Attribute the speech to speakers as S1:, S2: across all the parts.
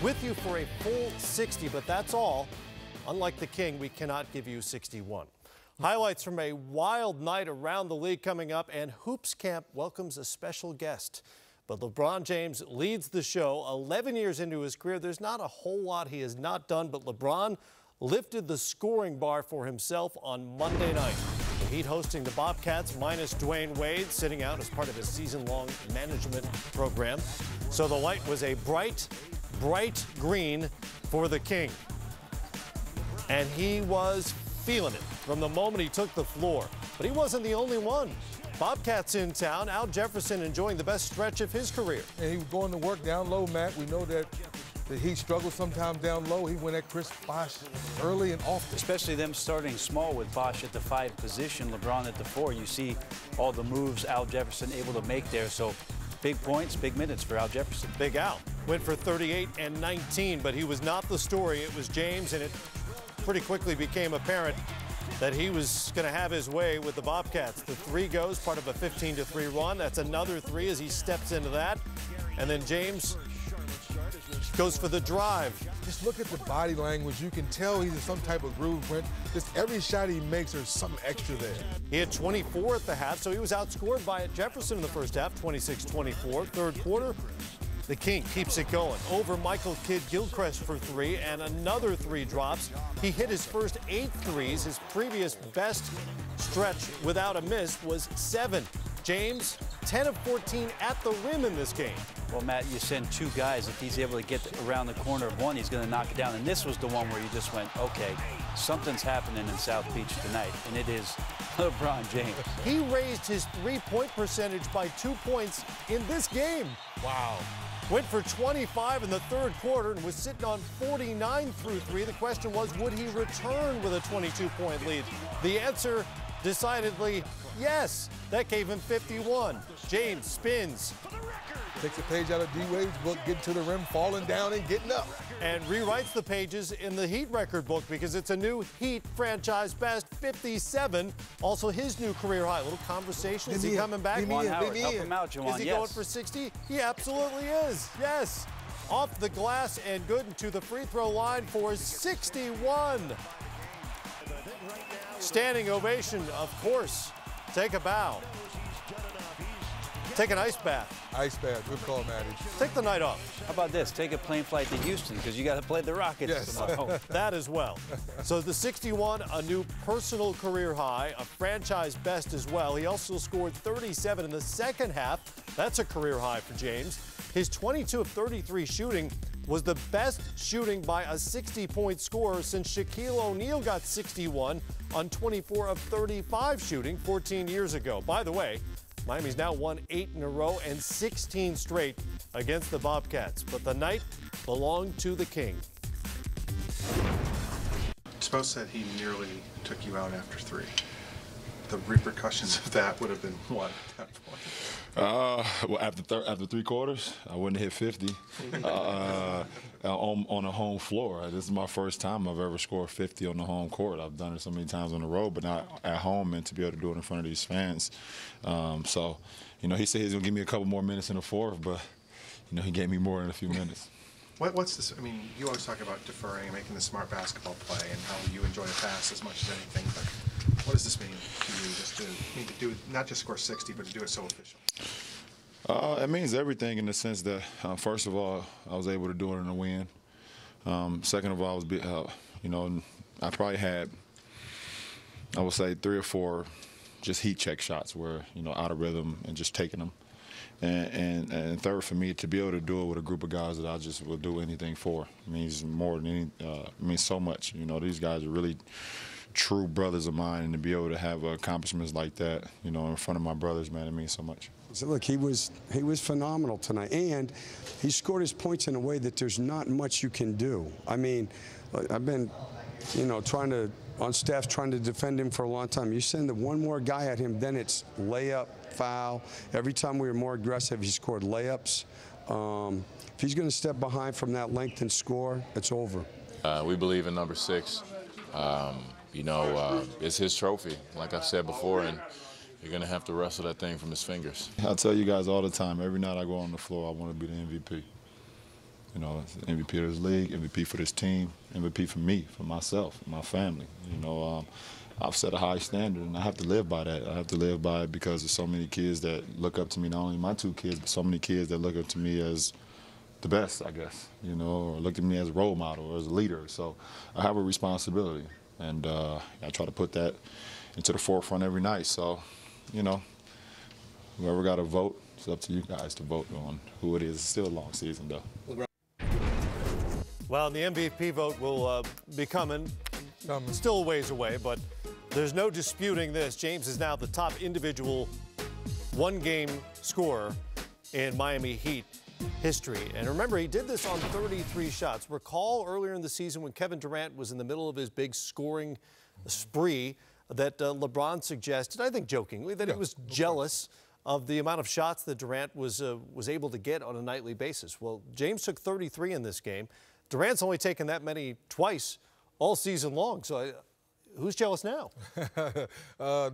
S1: with you for a full 60, but that's all. Unlike the King, we cannot give you 61. Highlights from a wild night around the league coming up, and Hoops Camp welcomes a special guest. But LeBron James leads the show. 11 years into his career, there's not a whole lot he has not done, but LeBron lifted the scoring bar for himself on Monday night. The Heat hosting the Bobcats minus Dwayne Wade, sitting out as part of his season-long management program. So the light was a bright, bright green for the King. And he was feeling it from the moment he took the floor. But he wasn't the only one. Bobcats in town. Al Jefferson enjoying the best stretch of his career.
S2: And he was going to work down low, Matt. We know that the Heat struggle sometimes down low. He went at Chris Bosh early and often.
S3: Especially them starting small with Bosh at the 5 position, LeBron at the 4. You see all the moves Al Jefferson able to make there. So big points, big minutes for Al Jefferson.
S1: Big Al went for 38 and 19, but he was not the story. It was James, and it pretty quickly became apparent that he was going to have his way with the Bobcats. The 3 goes, part of a 15-3 run. That's another 3 as he steps into that. And then James goes for the drive.
S2: Just look at the body language. You can tell he's in some type of groove, Brent. Just every shot he makes, there's something extra there.
S1: He had 24 at the half, so he was outscored by Jefferson in the first half, 26-24. Third quarter, the King keeps it going. Over Michael Kidd-Gilchrist for 3, and another 3 drops. He hit his first 8 threes. His previous best stretch without a miss was 7. James, 10 of 14 at the rim in this game.
S3: Well, Matt, you send 2 guys. If he's able to get around the corner of one, he's going to knock it down. And this was the one where you just went, okay, something's happening in South Beach tonight, and it is LeBron James.
S1: He raised his 3-point percentage by 2 points in this game.
S2: Wow.
S1: Went for 25 in the third quarter and was sitting on 49 through 3. The question was, would he return with a 22-point lead? The answer, decidedly, yes. That gave him 51. James spins.
S2: Takes a page out of D-Wade's book, getting to the rim, falling down and getting up.
S1: And rewrites the pages in the Heat record book because it's a new Heat franchise best, 57. Also his new career high. A little conversation. Is he coming back?
S3: Juwan Howard, help him out, Juwan.
S1: Is he going for 60? He absolutely is. Yes. Off the glass and good to the free throw line for 61. Standing ovation, of course. Take a bow. Take an ice bath.
S2: Ice bath. Good call, Matty.
S1: Take the night off.
S3: How about this? Take a plane flight to Houston because you got to play the Rockets tomorrow.
S1: That as well. So the 61, a new personal career high, a franchise best as well. He also scored 37 in the second half. That's a career high for James. His 22 of 33 shooting was the best shooting by a 60-point scorer since Shaquille O'Neal got 61 on 24 of 35 shooting 14 years ago. By the way, Miami's now won 8 in a row and 16 straight against the Bobcats. But the night belonged to the King.
S4: Spo said he nearly took you out after 3. The repercussions of that would have been what at that point?
S5: Well, after 3 quarters, I wouldn't hit 50 on a home floor. This is my first time I've ever scored 50 on the home court. I've done it so many times on the road, but not at home, and to be able to do it in front of these fans. So, you know, he said he's going to give me a couple more minutes in the fourth, but, you know, he gave me more in a few minutes.
S4: What's this? I mean, you always talk about deferring and making the smart basketball play and how you enjoy a pass as much as anything, but what does this mean to you just to do not just score 60, but to do it so official?
S5: It means everything in the sense that, first of all, I was able to do it in a win. Second of all, you know, I probably had, I would say, 3 or 4 just heat check shots where, you know, out of rhythm and just taking them. And third, for me, to be able to do it with a group of guys that I just will do anything for means more than means so much. You know, these guys are really true brothers of mine, and to be able to have accomplishments like that, you know, in front of my brothers, man, it means so much.
S6: So look, he was phenomenal tonight, and he scored his points in a way that there's not much you can do. I mean, I've been, you know, on staff trying to defend him for a long time. You send the one more guy at him, then it's layup, foul. Every time we were more aggressive, he scored layups. If he's going to step behind from that length and score, it's over.
S7: We believe in number 6. You know, it's his trophy, like I've said before, and you're going to have to wrestle that thing from his fingers.
S5: I tell you guys all the time, every night I go on the floor, I want to be the MVP. You know, MVP of this league, MVP for this team, MVP for me, for myself, my family. You know, I've set a high standard, and I have to live by that. I have to live by it because there's so many kids that look up to me, not only my 2 kids, but so many kids that look up to me as the best, I guess, you know, or look at me as a role model or as a leader. So I have a responsibility, and I try to put that into the forefront every night. So, you know, whoever got to vote, it's up to you guys to vote on who it is. It's still a long season, though.
S1: Well, the MVP vote will be coming. Still a ways away, but there's no disputing this. James is now the top individual one-game scorer in Miami Heat history. And remember, he did this on 33 shots. Recall earlier in the season when Kevin Durant was in the middle of his big scoring spree that LeBron suggested, I think jokingly, that he was jealous of the amount of shots that Durant was able to get on a nightly basis. Well, James took 33 in this game. Durant's only taken that many twice all season long. So who's jealous now?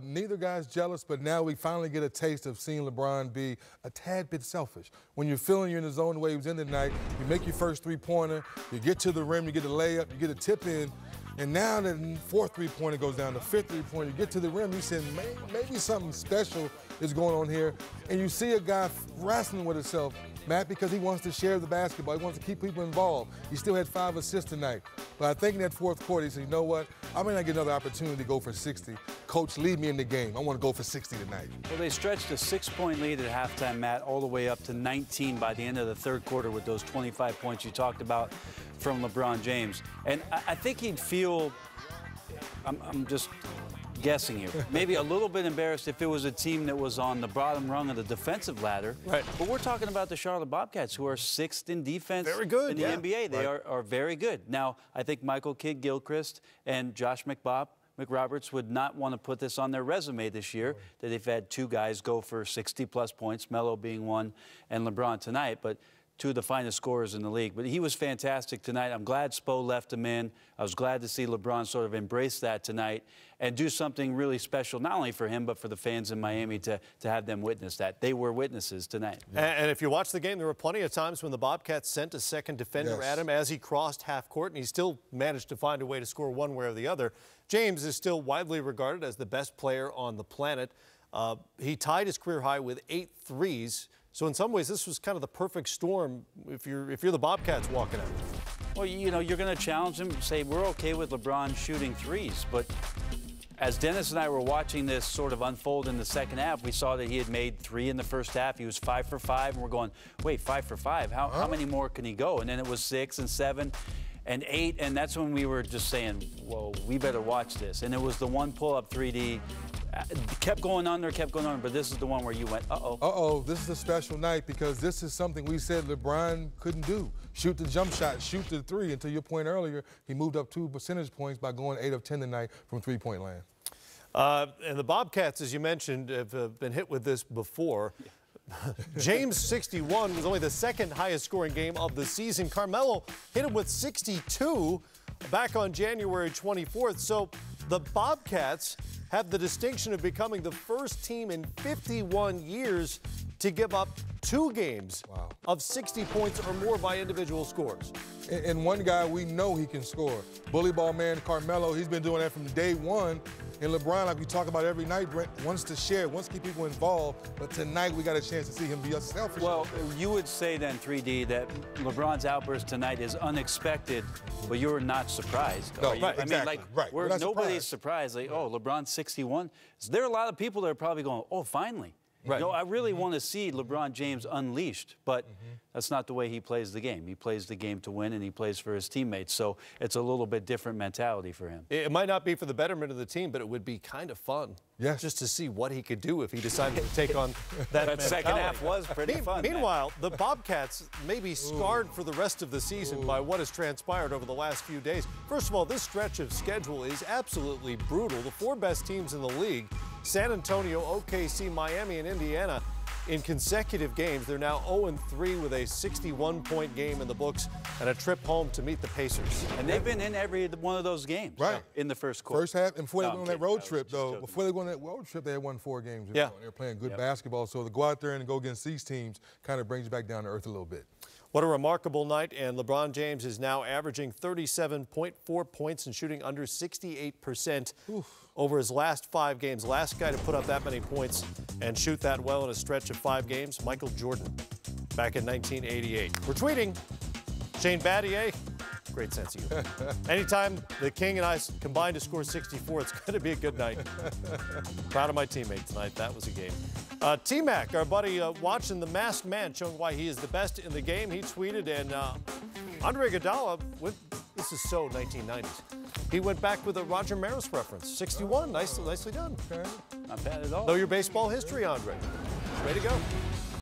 S2: Neither guy's jealous, but now we finally get a taste of seeing LeBron be a tad bit selfish. When you're feeling you're in the zone the way he was in tonight, you make your first three-pointer, you get to the rim, you get a layup, you get a tip in, and now the 4th three-pointer goes down, the 5th three-pointer, you get to the rim, you say, maybe something special is going on here, and you see a guy wrestling with himself, Matt, because he wants to share the basketball. He wants to keep people involved. He still had 5 assists tonight. But I think in that 4th quarter, he said, you know what? I may not get another opportunity to go for 60. Coach, lead me in the game. I want to go for 60 tonight.
S3: Well, they stretched a 6-point lead at halftime, Matt, all the way up to 19 by the end of the 3rd quarter with those 25 points you talked about from LeBron James. And I think he'd feel, I'm just guessing here, maybe a little bit embarrassed if it was a team that was on the bottom rung of the defensive ladder.
S1: Right.
S3: But we're talking about the Charlotte Bobcats, who are 6th in defense
S1: very good,
S3: in the NBA. They are very good. Now, I think Michael Kidd-Gilchrist and Josh McRoberts would not want to put this on their resume this year, that they've had 2 guys go for 60-plus points, Melo being one and LeBron tonight. But 2 of the finest scorers in the league. But he was fantastic tonight. I'm glad Spo left him in. I was glad to see LeBron sort of embrace that tonight and do something really special, not only for him, but for the fans in Miami to have them witness that. They were witnesses tonight.
S1: And if you watch the game, there were plenty of times when the Bobcats sent a second defender at him as he crossed half court, and he still managed to find a way to score one way or the other. James is still widely regarded as the best player on the planet. He tied his career high with 8 threes. So in some ways, this was kind of the perfect storm if you're the Bobcats walking out.
S3: Well, you know, you're going to challenge him, say we're okay with LeBron shooting threes, but as Dennis and I were watching this sort of unfold in the second half, we saw that he had made 3 in the first half. He was 5 for 5, and we're going, wait, 5 for 5? How many more can he go? And then it was 6 and 7 and 8, and that's when we were just saying, whoa, we better watch this. And it was the one pull-up 3D. Kept going under, but this is the one where you went, uh-oh.
S2: Uh-oh, this is a special night because this is something we said LeBron couldn't do. Shoot the jump shot, shoot the 3. And to your point earlier, he moved up 2 percentage points by going 8 of 10 tonight from three-point land.
S1: And the Bobcats, as you mentioned, have been hit with this before. James' 61 was only the 2nd highest scoring game of the season. Carmelo hit him with 62 back on January 24th. So the Bobcats have the distinction of becoming the first team in 51 years to give up 2 games of 60 points or more by individual scores.
S2: And one guy we know he can score. Bully ball man Carmelo, he's been doing that from day one. And LeBron, like we talk about every night, Brent, wants to share, wants to keep people involved. But tonight we got a chance to see him be selfish.
S3: Well, you would say then, 3D, that LeBron's outburst tonight is unexpected, but you're not surprised.
S2: No,
S3: right,
S2: exactly.
S3: I mean, like, nobody's surprised. Like, oh, LeBron's 61. So there are a lot of people that are probably going, oh, finally.
S1: Right.
S3: You know, I really want to see LeBron James unleashed, but that's not the way he plays the game. He plays the game to win, and he plays for his teammates. So it's a little bit different mentality for him.
S1: It might not be for the betterment of the team, but it would be kind of fun just to see what he could do if he decided to take on that
S3: second half was pretty fun.
S1: Meanwhile, the Bobcats may be scarred for the rest of the season by what has transpired over the last few days. First of all, this stretch of schedule is absolutely brutal. The 4 best teams in the league, San Antonio, OKC, Miami, and Indiana, in consecutive games. They're now 0-3 with a 61-point game in the books and a trip home to meet the Pacers.
S3: And they've been in every one of those games in the first quarter.
S2: First half, and before they went on that road trip, though, before they went on that road trip, they had won 4 games. They were playing good basketball. So to go out there and go against these teams kind of brings you back down to earth a little bit.
S1: What a remarkable night, and LeBron James is now averaging 37.4 points and shooting under 68% over his last 5 games. Last guy to put up that many points and shoot that well in a stretch of 5 games, Michael Jordan, back in 1988. We're tweeting, Shane Battier, great sense of humor. Anytime the King and I combine to score 64, it's going to be a good night. Proud of my teammate tonight. That was a game. T-Mac, our buddy watching The Masked Man, showing why he is the best in the game. He tweeted, and Andre Iguodala, this is so 1990s. He went back with a Roger Maris reference. 61, nicely done.
S3: Not bad at all.
S1: Know your baseball history, Andre. Way to go.